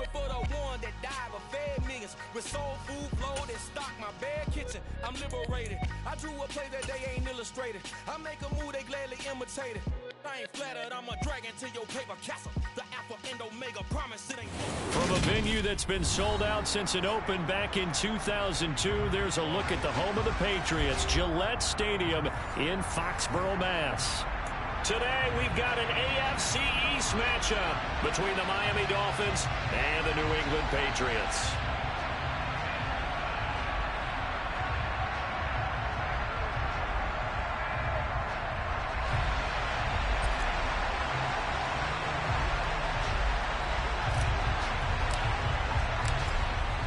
it for the one that died but fed millions. With soul food flowed and stocked my bare kitchen. I'm liberated. I drew a play that they ain't illustrated. I make a move they gladly imitate it. I ain't flattered, I'm a dragon to your paper castle. The Alpha and Omega promise it ain't. From a venue that's been sold out since it opened back in 2002, there's a look at the home of the Patriots, Gillette Stadium in Foxborough, Mass. Today we've got an AFC East matchup between the Miami Dolphins and the New England Patriots.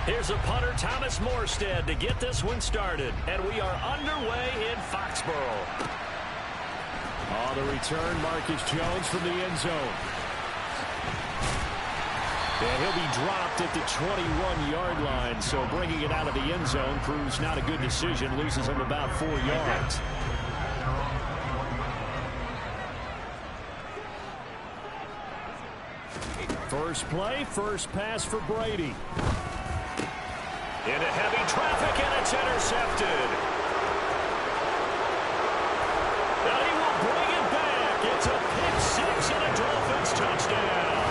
Here's a punter, Thomas Morstead, to get this one started. And we are underway in Foxborough. On the return, Marcus Jones from the end zone. And he'll be dropped at the 21-yard line. So bringing it out of the end zone proves not a good decision. Loses him about 4 yards. First play, first pass for Brady. Into heavy traffic, and it's intercepted. And he will bring it back. It's a pick six and a Dolphins touchdown.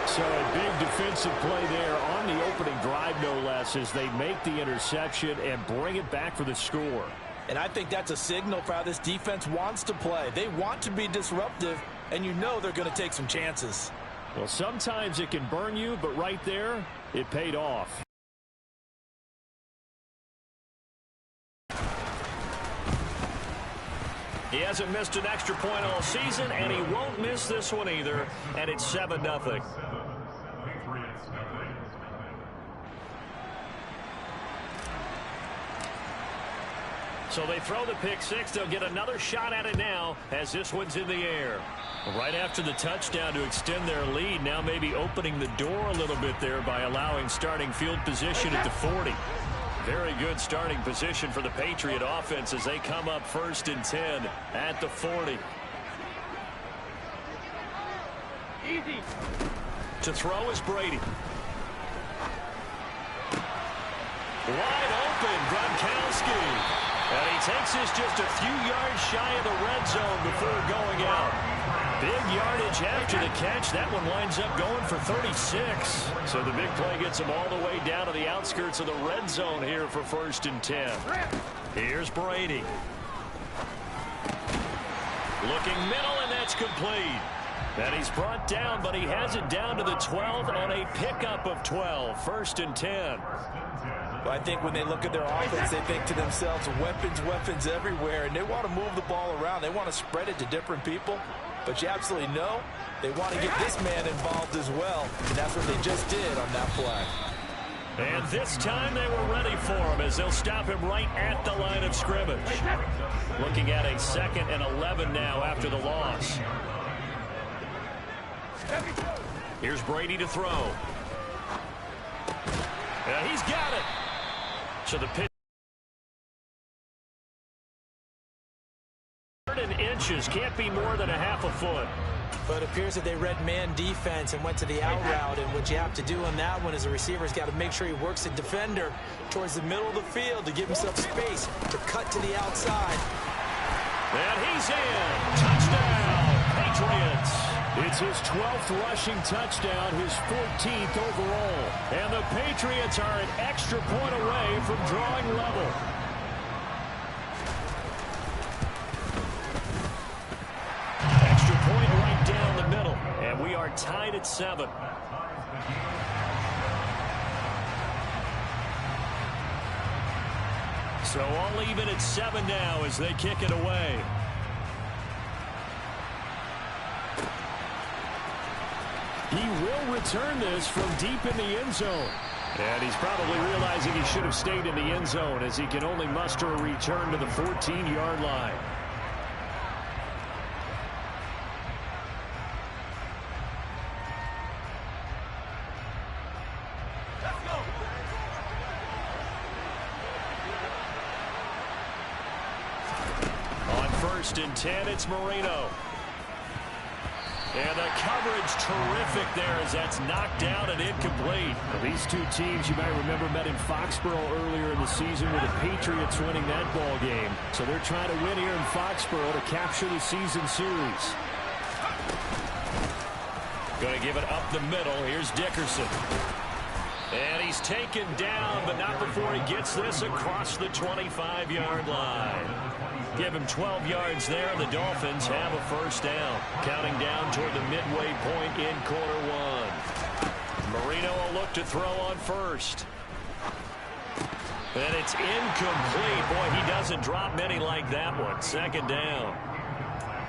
So a big defensive play there on the opening drive, no less, as they make the interception and bring it back for the score. And I think that's a signal for how this defense wants to play. They want to be disruptive, and you know they're going to take some chances. Well, sometimes it can burn you, but right there, it paid off. He hasn't missed an extra point all season, and he won't miss this one either, and it's 7-0. So they throw the pick six. They'll get another shot at it now as this one's in the air. Right after the touchdown to extend their lead, now maybe opening the door a little bit there by allowing starting field position at the 40. Very good starting position for the Patriot offense as they come up 1st and 10 at the 40. Easy. To throw is Brady. Wide open, Gronkowski. And he takes this just a few yards shy of the red zone before going out. Big yardage after the catch. That one winds up going for 36. So the big play gets him all the way down to the outskirts of the red zone here for 1st and 10. Here's Brady. Looking middle, and that's complete. And he's brought down, but he has it down to the 12 on a pickup of 12. 1st and 10. Well, I think when they look at their offense, they think to themselves, weapons, weapons everywhere, and they want to move the ball around. They want to spread it to different people. But you absolutely know they want to get this man involved as well. And that's what they just did on that play. And this time they were ready for him as they'll stop him right at the line of scrimmage. Looking at a 2nd and 11 now after the loss. Here's Brady to throw. And he's got it. So the pitch. Inches can't be more than a half a foot. But it appears that they read man defense and went to the out route, and what you have to do on that one is a receiver's got to make sure he works the defender towards the middle of the field to give himself space to cut to the outside. And he's in. Touchdown, Patriots. It's his 12th rushing touchdown, his 14th overall. And the Patriots are an extra point away from drawing level. Point right down the middle, and we are tied at 7. So all even at 7 now as they kick it away. He will return this from deep in the end zone. And he's probably realizing he should have stayed in the end zone as he can only muster a return to the 14-yard line. On 1st and 10, it's Marino. And the coverage terrific there as that's knocked down and incomplete. Well, these two teams, you might remember, met in Foxborough earlier in the season with the Patriots winning that ball game. So they're trying to win here in Foxborough to capture the season series. Going to give it up the middle. Here's Dickerson. And he's taken down, but not before he gets this across the 25-yard line. Give him 12 yards there, and the Dolphins have a first down. Counting down toward the midway point in quarter one. Marino will look to throw on first. And it's incomplete. Boy, he doesn't drop many like that one. Second down.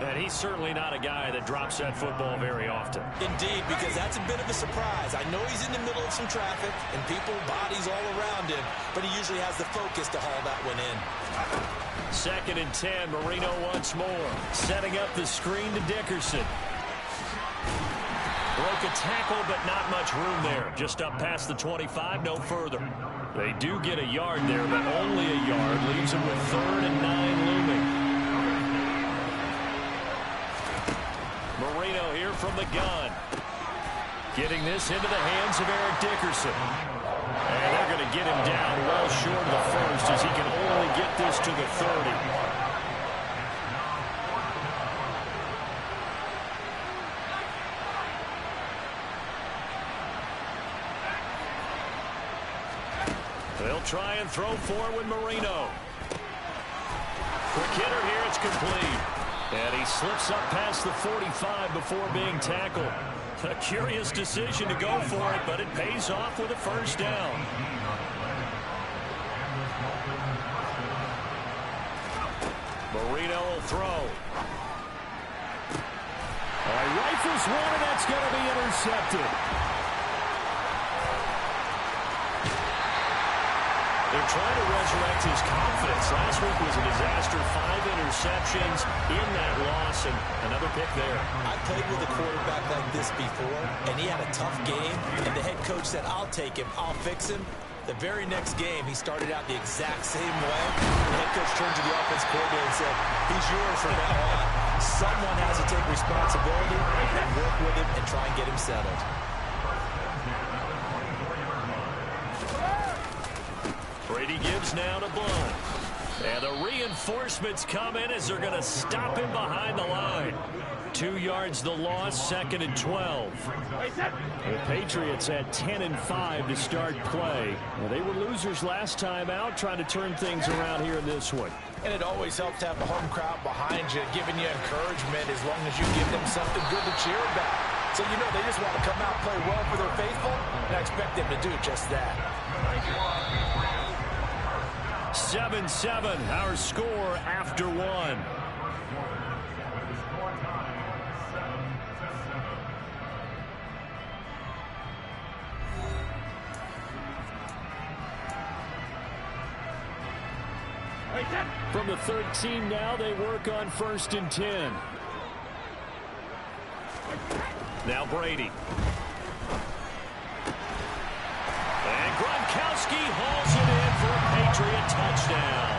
And he's certainly not a guy that drops that football very often. Indeed, because that's a bit of a surprise. I know he's in the middle of some traffic and people, bodies all around him, but he usually has the focus to haul that one in. 2nd and 10, Marino once more. Setting up the screen to Dickerson. Broke a tackle, but not much room there. Just up past the 25, no further. They do get a yard there, but only a yard. Leaves them with 3rd and 9 looming. Marino here from the gun. Getting this into the hands of Eric Dickerson. And they're going to get him down well short of the first as he can only get this to the 30. They'll try and throw forward Marino. Quick hitter here, it's complete. And he slips up past the 45 before being tackled. A curious decision to go for it, but it pays off with a first down. Marino will throw. All right, rifles one, and that's going to be intercepted. They're trying to resurrect his confidence. Last week was a disaster. 5 interceptions in that loss, and another pick there. I played with a quarterback like this before, and he had a tough game, and the head coach said, I'll take him, I'll fix him. The very next game, he started out the exact same way. The head coach turned to the offense coordinator and said, he's yours from now on. Someone has to take responsibility and work with him and try and get him settled. Brady gives now to Blunt. And the reinforcements come in as they're going to stop him behind the line. 2 yards the loss, 2nd and 12. The Patriots had 10 and 5 to start play. Well, they were losers last time out, trying to turn things around here in this one. And it always helps to have the home crowd behind you, giving you encouragement as long as you give them something good to cheer about. So you know they just want to come out and play well for their faithful, and I expect them to do just that. 7-7, our score after one. From the 13 now, they work on 1st and 10. Now Brady. And Gronkowski hauls it in for a Patriot touchdown.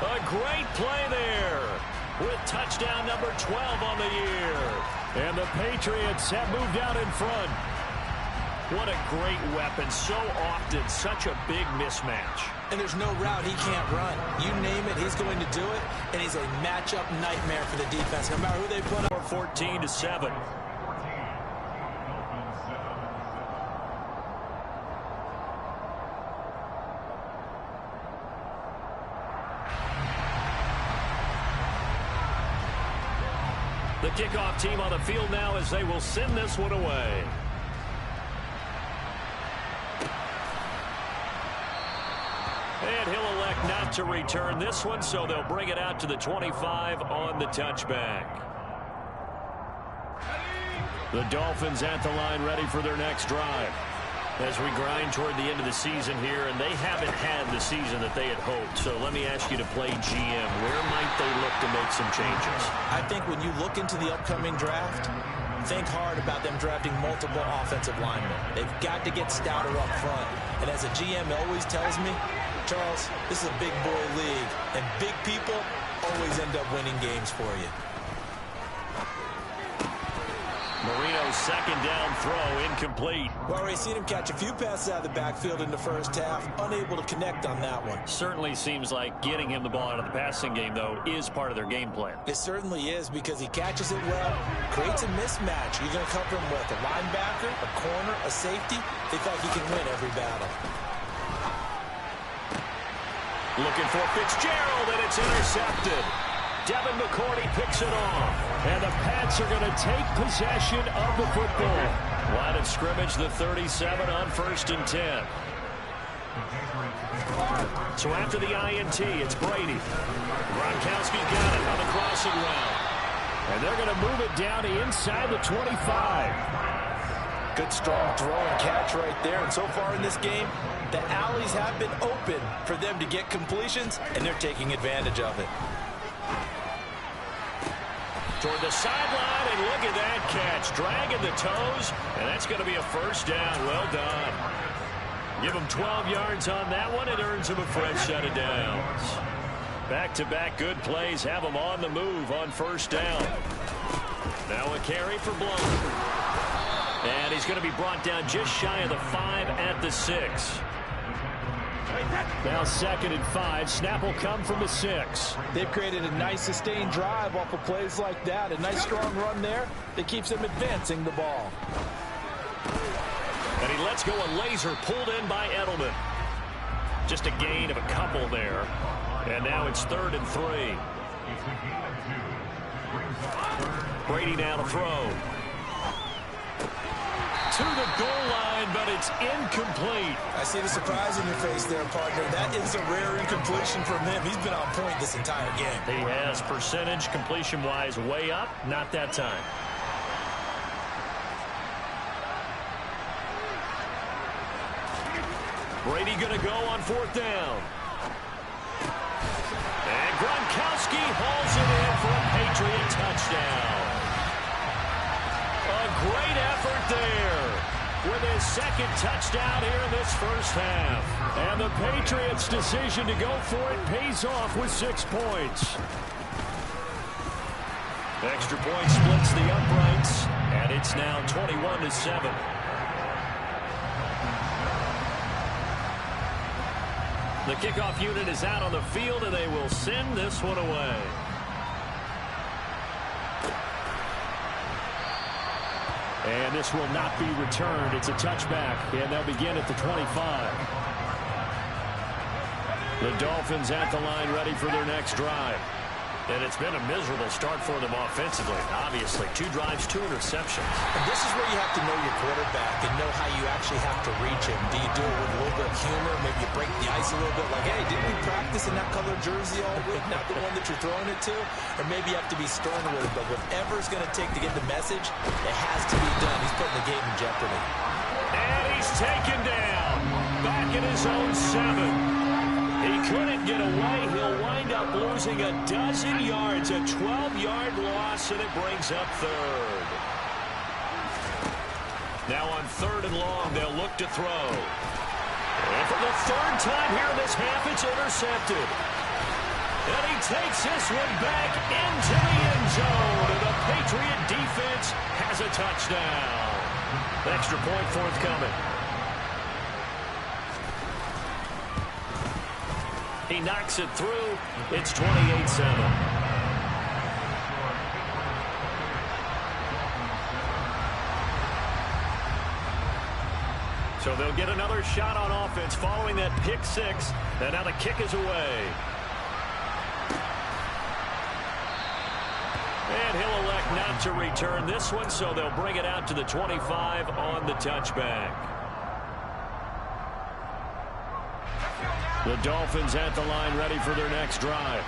A great play there with touchdown number 12 on the year. And the Patriots have moved out in front. What a great weapon. So often, such a big mismatch. And there's no route he can't run. You name it, he's going to do it. And he's a matchup nightmare for the defense, no matter who they put up. 14-7. The kickoff team on the field now as they will send this one away. And he'll elect not to return this one, so they'll bring it out to the 25 on the touchback. The Dolphins at the line ready for their next drive. As we grind toward the end of the season here, and they haven't had the season that they had hoped. So let me ask you to play GM. Where might they look to make some changes? I think when you look into the upcoming draft, think hard about them drafting multiple offensive linemen. They've got to get stouter up front. And as a GM always tells me, Charles, this is a big boy league, and big people always end up winning games for you. second down throw incomplete. Well, we've seen him catch a few passes out of the backfield in the first half, unable to connect on that one. Certainly seems like getting him the ball out of the passing game, though, is part of their game plan. It certainly is, because he catches it well, creates a mismatch. You're going to cover him with a linebacker, a corner, a safety. They think he can win every battle. Looking for Fitzgerald, and it's intercepted. Devin McCourty picks it off. And the Pats are going to take possession of the football. Line of scrimmage, the 37 on 1st and 10. So after the INT, it's Brady. Gronkowski's got it on the crossing route. And they're going to move it down to inside the 25. Good strong throw and catch right there. And so far in this game, the alleys have been open for them to get completions, and they're taking advantage of it. Toward the sideline, and look at that catch. Dragging the toes, and that's going to be a first down. Well done. Give him 12 yards on that one. It earns him a fresh set of downs. Back-to-back good plays have him on the move on first down. Now a carry for Blount. And he's going to be brought down just shy of the 5 at the 6. Now 2nd and 5. Snap will come from the 6. They've created a nice sustained drive off of plays like that. A nice strong run there that keeps them advancing the ball. And he lets go a laser pulled in by Edelman. Just a gain of a couple there. And now it's 3rd and 3. Brady now to throw. To the goal line, but it's incomplete. I see the surprise in your face there, partner. That is a rare incompletion from him. He's been on point this entire game. He has percentage completion-wise way up. Not that time. Brady going to go on 4th down. And Gronkowski hauls it in for a Patriot touchdown. A great effort there with his 2nd touchdown here in this first half. And the Patriots' decision to go for it pays off with 6 points. Extra point splits the uprights, and it's now 21-7. The kickoff unit is out on the field, and they will send this one away. And this will not be returned. It's a touchback, and they'll begin at the 25. The Dolphins at the line ready for their next drive. And it's been a miserable start for them offensively. Obviously, 2 drives, 2 interceptions. And this is where you have to know your quarterback and know how you actually have to reach him. Do you do it with a little bit of humor? Maybe you break the ice a little bit, like, hey, didn't we practice in that colored jersey all week? Not the one that you're throwing it to? Or maybe you have to be sterner with it. But whatever it's going to take to get the message, it has to be done. He's putting the game in jeopardy. And he's taken down. Back in his own 7. He couldn't get away. He'll wind up losing a dozen yards, a 12-yard loss, and it brings up 3rd. Now on 3rd and long, they'll look to throw. And for the 3rd time here in this half, it's intercepted. And he takes this one back into the end zone, and the Patriot defense has a touchdown. Extra point forthcoming. He knocks it through. It's 28-7. So they'll get another shot on offense following that pick 6. And now the kick is away. And he'll elect not to return this one, so they'll bring it out to the 25 on the touchback. The Dolphins at the line ready for their next drive.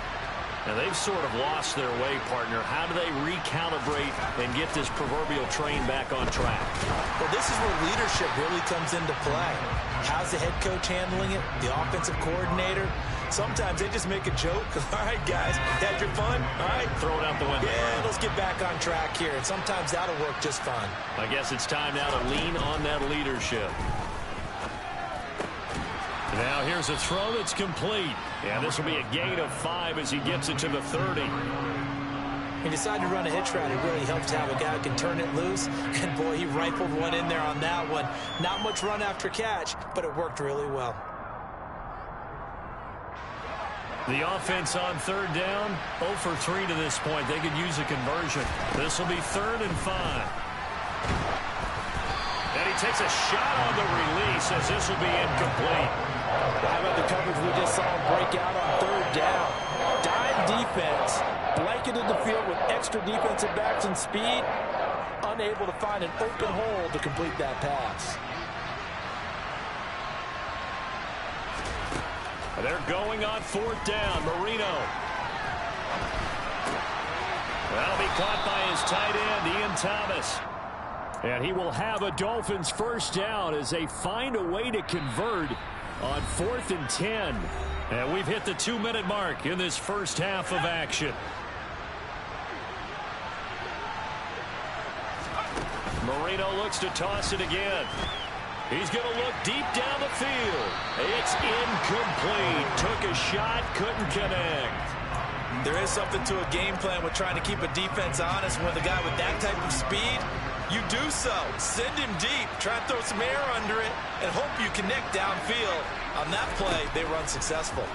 And they've sort of lost their way, partner. How do they recalibrate and get this proverbial train back on track? Well, this is where leadership really comes into play. How's the head coach handling it? The offensive coordinator? Sometimes they just make a joke. All right, guys, had your fun? All right. Throw it out the window. Yeah, let's get back on track here. And sometimes that'll work just fine. I guess it's time now to lean on that leadership. Now here's a throw that's complete. Yeah, this will be a gain of 5 as he gets it to the 30. He decided to run a hitch route. It really helps to have a guy who can turn it loose. And, boy, he rifled one in there on that one. Not much run after catch, but it worked really well. The offense on third down, 0 for 3 to this point. They could use a conversion. This will be 3rd and 5. And he takes a shot on the release as this will be incomplete. How about the coverage we just saw him break out on 3rd down? Dime defense, blanketed the field with extra defensive backs and speed, unable to find an open hole to complete that pass. They're going on 4th down. Marino. That'll be caught by his tight end, Ian Thomas. And he will have a Dolphins 1st down as they find a way to convert on 4th and 10. And we've hit the 2-minute mark in this first half of action. Marino looks to toss it again. He's going to look deep down the field. It's incomplete. Took a shot, couldn't connect. There is something to a game plan with trying to keep a defense honest. When the guy with that type of speed, you do so. Send him deep. Try and throw some air under it and hope you connect downfield. On that play, they run successful.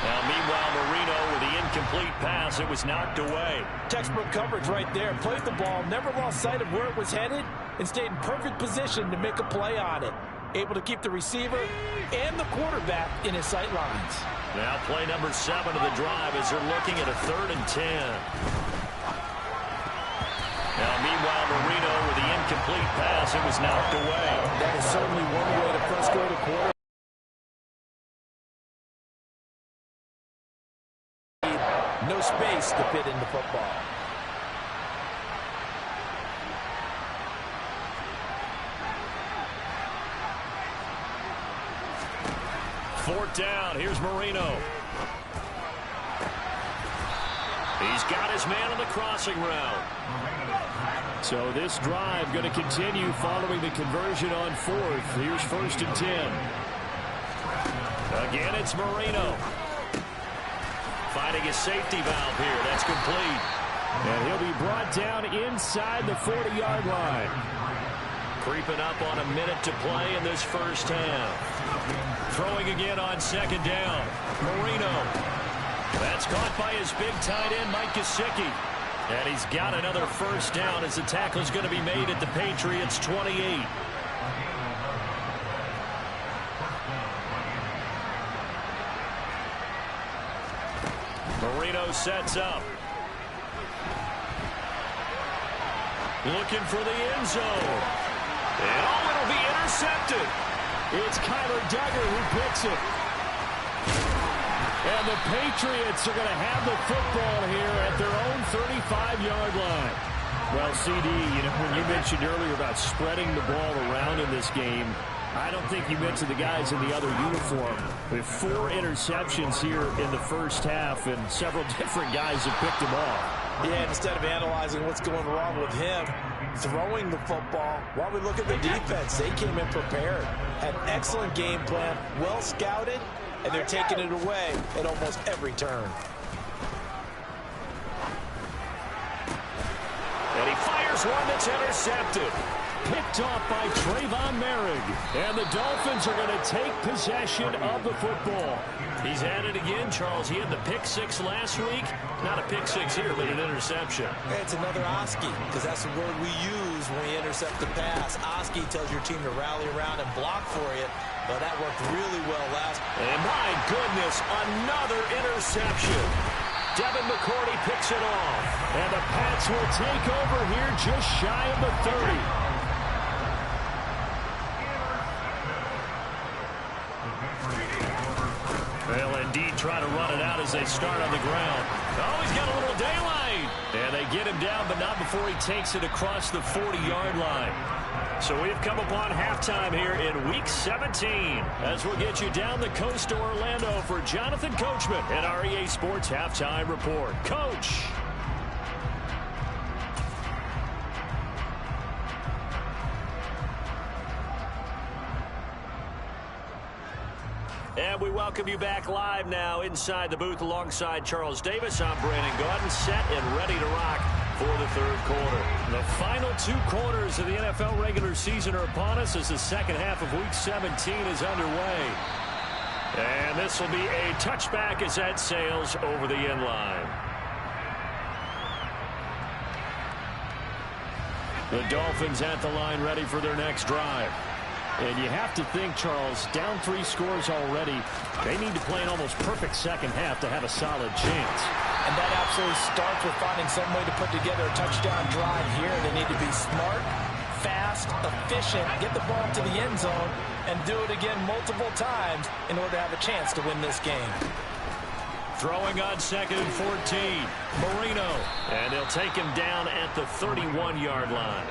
Now, meanwhile, Marino with the incomplete pass. It was knocked away. Textbook coverage right there. Played the ball, never lost sight of where it was headed, and stayed in perfect position to make a play on it. Able to keep the receiver and the quarterback in his sight lines. Now play number 7 of the drive as they're looking at a 3rd and 10. Now, meanwhile, Marino with the incomplete pass. It was knocked away. That is certainly one way to frustrate a quarterback. No space to fit into football. Fourth down. Here's Marino. He's got his man on the crossing route. So this drive going to continue following the conversion on 4th. Here's 1st and 10. Again, it's Marino. Finding his safety valve here. That's complete. And he'll be brought down inside the 40-yard line. Creeping up on a minute to play in this first half. Throwing again on 2nd down. Marino. That's caught by his big tight end, Mike Gesicki. And he's got another 1st down as the tackle is going to be made at the Patriots' 28. Marino sets up. Looking for the end zone. And it'll be intercepted. It's Kyler Duggar who picks it. And the Patriots are going to have the football here at their own 35-yard line. Well, CD, when you mentioned earlier about spreading the ball around in this game, I don't think you mentioned the guys in the other uniform. With 4 interceptions here in the first half, and several different guys have picked them off. Yeah, instead of analyzing what's going wrong with him, throwing the football, while we look at the defense, they came in prepared. Had an excellent game plan, well scouted, and they're taking it away at almost every turn. And he fires one that's intercepted. Picked off by Trayvon Merrick. And the Dolphins are going to take possession of the football. He's at it again, Charles. He had the pick 6 last week. Not a pick 6 here, but an interception. It's another Oski, because that's the word we use when we intercept the pass. Oski tells your team to rally around and block for you. But that worked really well last. And my goodness, another interception. Devin McCourty picks it off. And the Pats will take over here just shy of the 30. They'll indeed try to run it out as they start on the ground. Oh, he's got a little daylight. And they get him down, but not before he takes it across the 40-yard line. So we've come upon halftime here in Week 17 as we'll get you down the coast to Orlando for Jonathan Coachman at our EA Sports Halftime Report. Coach. And we welcome you back live now inside the booth alongside Charles Davis. I'm Brandon Gaudin, set and ready to rock for the third quarter. The final 2 quarters of the NFL regular season are upon us as the second half of Week 17 is underway. And this will be a touchback as that sails over the end line. The Dolphins at the line ready for their next drive. And you have to think, Charles, down 3 scores already. They need to play an almost perfect second half to have a solid chance. And that absolutely starts with finding some way to put together a touchdown drive here. They need to be smart, fast, efficient, get the ball to the end zone, and do it again multiple times in order to have a chance to win this game. Throwing on 2nd and 14. Marino. And they'll take him down at the 31-yard line.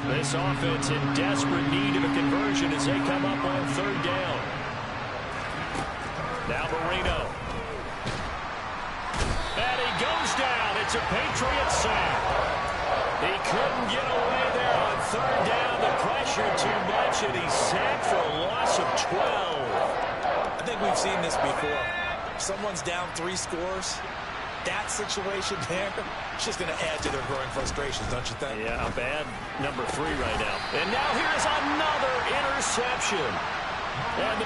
This offense in desperate need of a conversion as they come up on 3rd down. Now Marino. And he goes down. It's a Patriot sack. He couldn't get away there on 3rd down. The pressure too much, and he's sacked for a loss of 12. I think we've seen this before. Someone's down 3 scores. That situation there, it's just going to add to their growing frustrations, don't you think? Yeah, a bad number 3 right now. And now here's another interception. And